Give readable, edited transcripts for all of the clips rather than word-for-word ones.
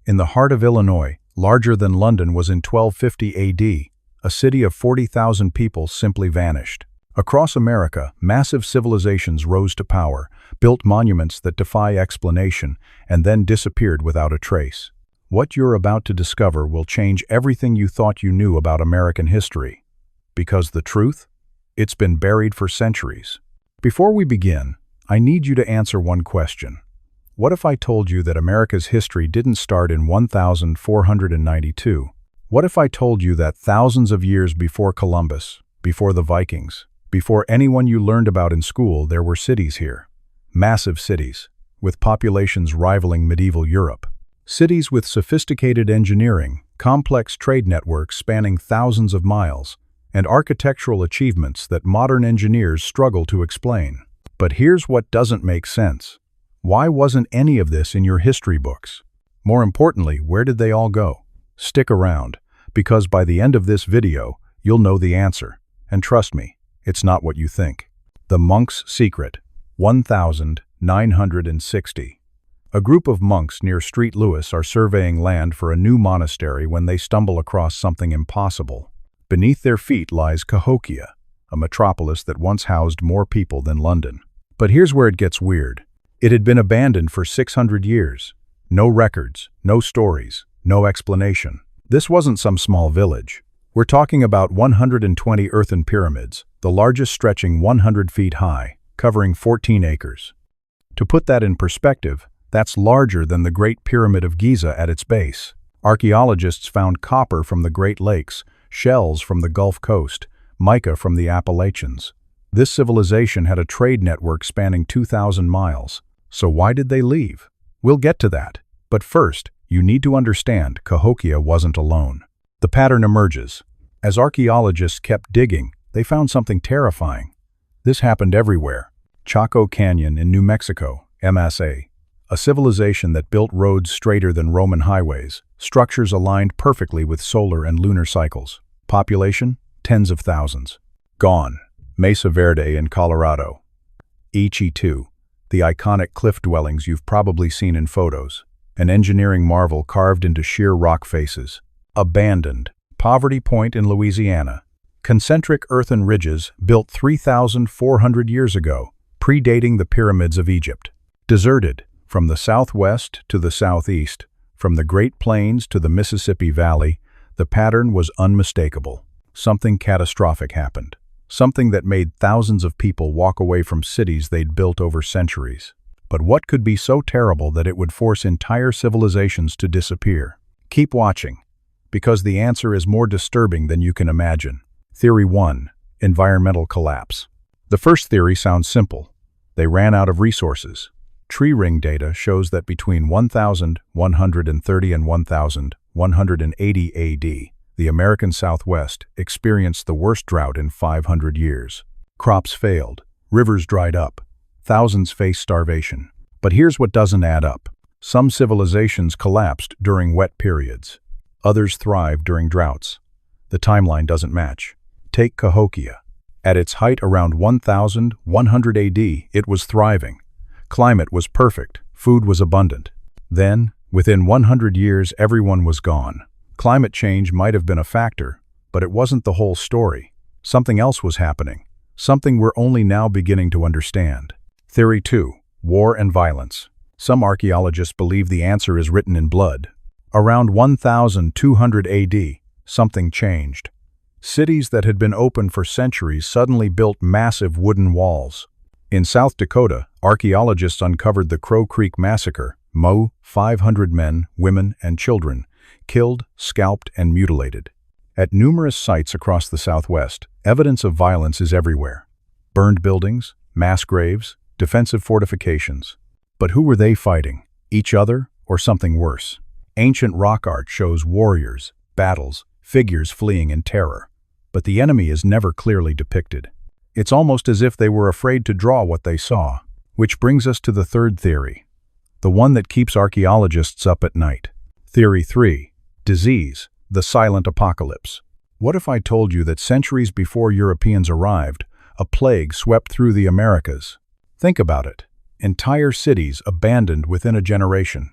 In the heart of Illinois, larger than London was in 1250 AD, a city of 40,000 people simply vanished. Across America, massive civilizations rose to power, built monuments that defy explanation, and then disappeared without a trace. What you're about to discover will change everything you thought you knew about American history. Because the truth? It's been buried for centuries. Before we begin, I need you to answer one question. What if I told you that America's history didn't start in 1492? What if I told you that thousands of years before Columbus, before the Vikings, before anyone you learned about in school, there were cities here? Massive cities, with populations rivaling medieval Europe. Cities with sophisticated engineering, complex trade networks spanning thousands of miles, and architectural achievements that modern engineers struggle to explain. But here's what doesn't make sense. Why wasn't any of this in your history books? More importantly, where did they all go? Stick around, because by the end of this video, you'll know the answer. And trust me, it's not what you think. The Monk's Secret, 1960. A group of monks near St. Louis are surveying land for a new monastery when they stumble across something impossible. Beneath their feet lies Cahokia, a metropolis that once housed more people than London. But here's where it gets weird. It had been abandoned for 600 years. No records, no stories, no explanation. This wasn't some small village. We're talking about 120 earthen pyramids, the largest stretching 100 feet high, covering 14 acres. To put that in perspective, that's larger than the Great Pyramid of Giza at its base. Archaeologists found copper from the Great Lakes, shells from the Gulf Coast, mica from the Appalachians. This civilization had a trade network spanning 2,000 miles. So why did they leave? We'll get to that. But first, you need to understand Cahokia wasn't alone. The pattern emerges. As archaeologists kept digging, they found something terrifying. This happened everywhere. Chaco Canyon in New Mexico, MSA. A civilization that built roads straighter than Roman highways, structures aligned perfectly with solar and lunar cycles. Population? Tens of thousands. Gone. Mesa Verde in Colorado. EC2. The iconic cliff dwellings you've probably seen in photos. An engineering marvel carved into sheer rock faces. Abandoned. Poverty Point in Louisiana. Concentric earthen ridges built 3,400 years ago, predating the pyramids of Egypt. Deserted. From the southwest to the southeast, from the Great Plains to the Mississippi Valley, the pattern was unmistakable. Something catastrophic happened. Something that made thousands of people walk away from cities they'd built over centuries. But what could be so terrible that it would force entire civilizations to disappear? Keep watching, because the answer is more disturbing than you can imagine. Theory 1. Environmental collapse. The first theory sounds simple. They ran out of resources. Tree ring data shows that between 1130 and 1180 AD, the American Southwest experienced the worst drought in 500 years. Crops failed, rivers dried up, thousands faced starvation. But here's what doesn't add up. Some civilizations collapsed during wet periods. Others thrived during droughts. The timeline doesn't match. Take Cahokia. At its height around 1100 AD, it was thriving. Climate was perfect, food was abundant. Then, within 100 years, everyone was gone. Climate change might have been a factor, but it wasn't the whole story. Something else was happening, something we're only now beginning to understand. Theory 2. War and violence. Some archaeologists believe the answer is written in blood. Around 1200 AD, something changed. Cities that had been open for centuries suddenly built massive wooden walls. In South Dakota, archaeologists uncovered the Crow Creek Massacre. 500 men, women, and children, killed, scalped, and mutilated. At numerous sites across the Southwest, evidence of violence is everywhere. Burned buildings, mass graves, defensive fortifications. But who were they fighting? Each other, or something worse? Ancient rock art shows warriors, battles, figures fleeing in terror. But the enemy is never clearly depicted. It's almost as if they were afraid to draw what they saw. Which brings us to the third theory, the one that keeps archaeologists up at night. Theory 3. Disease, the silent apocalypse. What if I told you that centuries before Europeans arrived, a plague swept through the Americas? Think about it. Entire cities abandoned within a generation.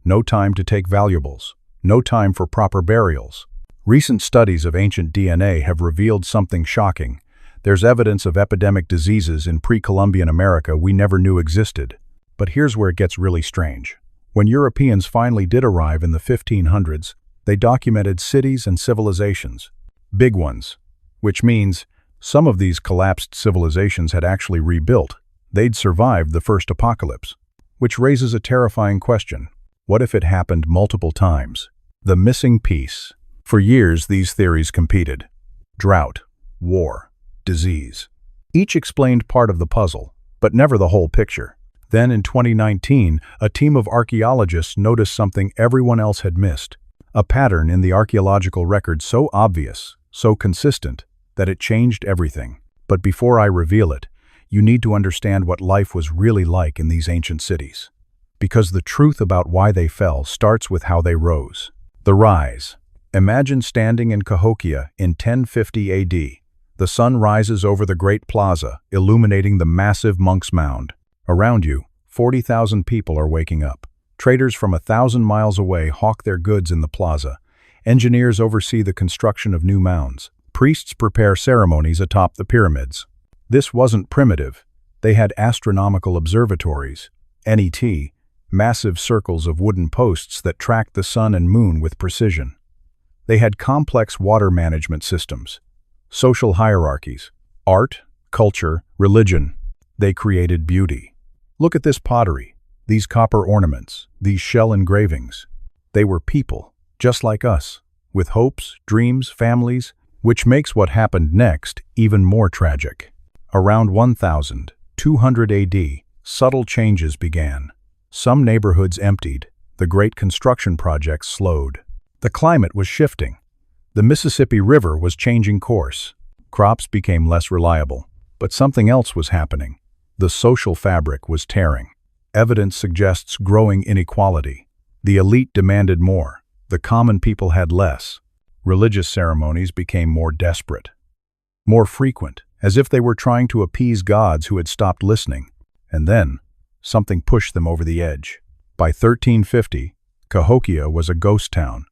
no time to take valuables, no time for proper burials. Recent studies of ancient DNA have revealed something shocking. There's evidence of epidemic diseases in pre-Columbian America we never knew existed. But here's where it gets really strange. When Europeans finally did arrive in the 1500s, they documented cities and civilizations. Big ones. Which means some of these collapsed civilizations had actually rebuilt. They'd survived the first apocalypse. Which raises a terrifying question. What if it happened multiple times? The missing piece. For years, these theories competed. Drought, war, disease. Each explained part of the puzzle, but never the whole picture. Then in 2019, a team of archaeologists noticed something everyone else had missed. A pattern in the archaeological record so obvious, so consistent, that it changed everything. But before I reveal it, you need to understand what life was really like in these ancient cities. Because the truth about why they fell starts with how they rose. The rise. Imagine standing in Cahokia in 1050 AD. The sun rises over the Great Plaza, illuminating the massive Monk's Mound. Around you, 40,000 people are waking up. Traders from 1,000 miles away hawk their goods in the plaza. Engineers oversee the construction of new mounds. Priests prepare ceremonies atop the pyramids. This wasn't primitive. They had astronomical observatories, NET, massive circles of wooden posts that tracked the sun and moon with precision. They had complex water management systems, social hierarchies, art, culture, religion. They created beauty. Look at this pottery, these copper ornaments, these shell engravings. They were people, just like us, with hopes, dreams, families, which makes what happened next even more tragic. Around 1200 AD, subtle changes began. Some neighborhoods emptied. The great construction projects slowed. The climate was shifting. The Mississippi River was changing course. Crops became less reliable. But something else was happening. The social fabric was tearing. Evidence suggests growing inequality. The elite demanded more. The common people had less. Religious ceremonies became more desperate. More frequent, as if they were trying to appease gods who had stopped listening. And then, something pushed them over the edge. By 1350, Cahokia was a ghost town.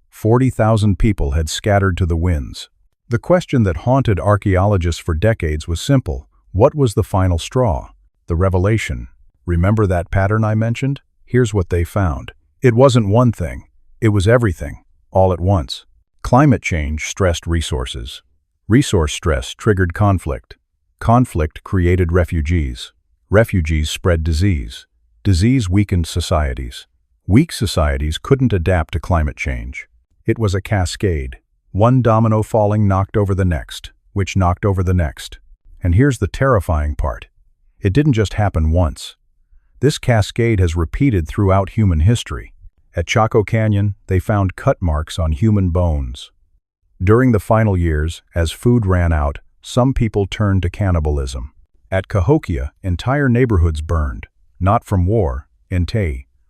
40,000 people had scattered to the winds. The question that haunted archaeologists for decades was simple. What was the final straw? The revelation. Remember that pattern I mentioned? Here's what they found. It wasn't one thing. It was everything, all at once. Climate change stressed resources. Resource stress triggered conflict. Conflict created refugees. Refugees spread disease. Disease weakened societies. Weak societies couldn't adapt to climate change. It was a cascade. One domino falling knocked over the next, which knocked over the next. And here's the terrifying part. It didn't just happen once. This cascade has repeated throughout human history. At Chaco Canyon, they found cut marks on human bones. During the final years, as food ran out, some people turned to cannibalism. At Cahokia, entire neighborhoods burned, not from war,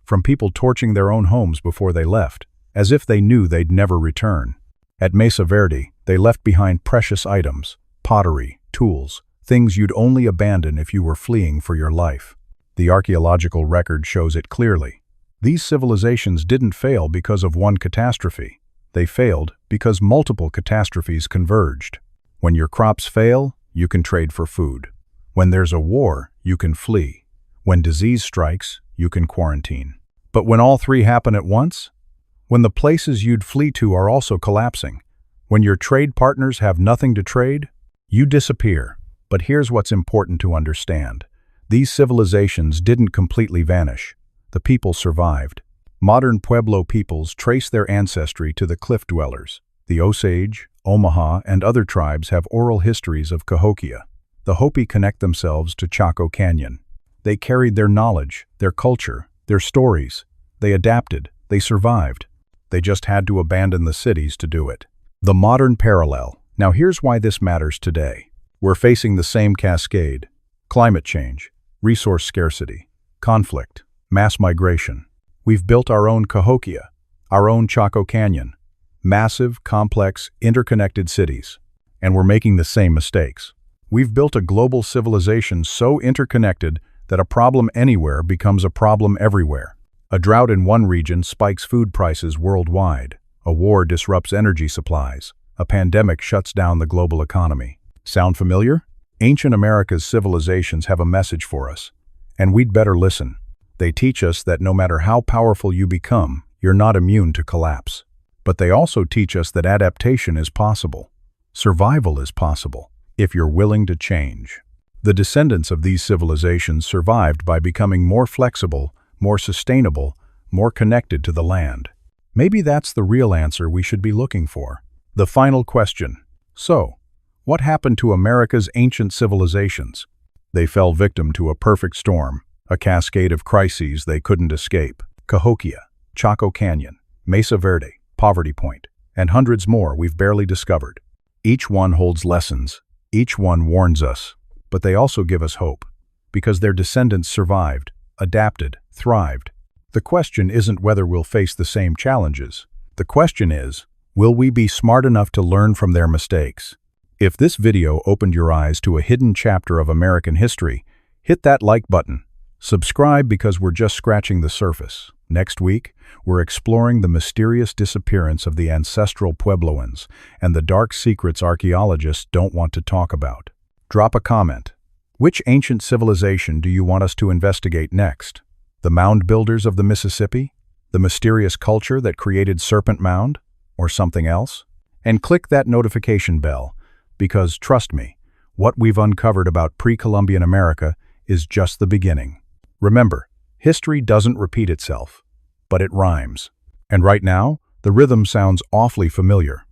from people torching their own homes before they left, as if they knew they'd never return. At Mesa Verde, they left behind precious items, pottery, tools, things you'd only abandon if you were fleeing for your life. The archaeological record shows it clearly. These civilizations didn't fail because of one catastrophe. They failed because multiple catastrophes converged. When your crops fail, you can trade for food. When there's a war, you can flee. When disease strikes, you can quarantine. But when all three happen at once? When the places you'd flee to are also collapsing? When your trade partners have nothing to trade? You disappear. But here's what's important to understand. These civilizations didn't completely vanish. The people survived. Modern Pueblo peoples trace their ancestry to the cliff dwellers. The Osage, Omaha, and other tribes have oral histories of Cahokia. The Hopi connect themselves to Chaco Canyon. They carried their knowledge, their culture, their stories. They adapted. They survived. They just had to abandon the cities to do it. The modern parallel. Now here's why this matters today. We're facing the same cascade. Climate change, resource scarcity, conflict, mass migration. We've built our own Cahokia, our own Chaco Canyon. Massive, complex, interconnected cities. And we're making the same mistakes. We've built a global civilization so interconnected that a problem anywhere becomes a problem everywhere. A drought in one region spikes food prices worldwide. A war disrupts energy supplies. A pandemic shuts down the global economy. Sound familiar? Ancient America's civilizations have a message for us, and we'd better listen. They teach us that no matter how powerful you become, you're not immune to collapse. But they also teach us that adaptation is possible. Survival is possible, if you're willing to change. The descendants of these civilizations survived by becoming more flexible, more sustainable, more connected to the land. Maybe that's the real answer we should be looking for. The final question. So, what happened to America's ancient civilizations? They fell victim to a perfect storm, a cascade of crises they couldn't escape. Cahokia, Chaco Canyon, Mesa Verde, Poverty Point, and hundreds more we've barely discovered. Each one holds lessons. Each one warns us. But they also give us hope, because their descendants survived, adapted, thrived. The question isn't whether we'll face the same challenges. The question is, will we be smart enough to learn from their mistakes? If this video opened your eyes to a hidden chapter of American history, hit that like button. Subscribe because we're just scratching the surface. Next week, we're exploring the mysterious disappearance of the ancestral Puebloans and the dark secrets archaeologists don't want to talk about. Drop a comment. Which ancient civilization do you want us to investigate next? The mound builders of the Mississippi? The mysterious culture that created Serpent Mound? Or something else? And click that notification bell, because trust me, what we've uncovered about pre-Columbian America is just the beginning. Remember, history doesn't repeat itself, but it rhymes. And right now, the rhythm sounds awfully familiar.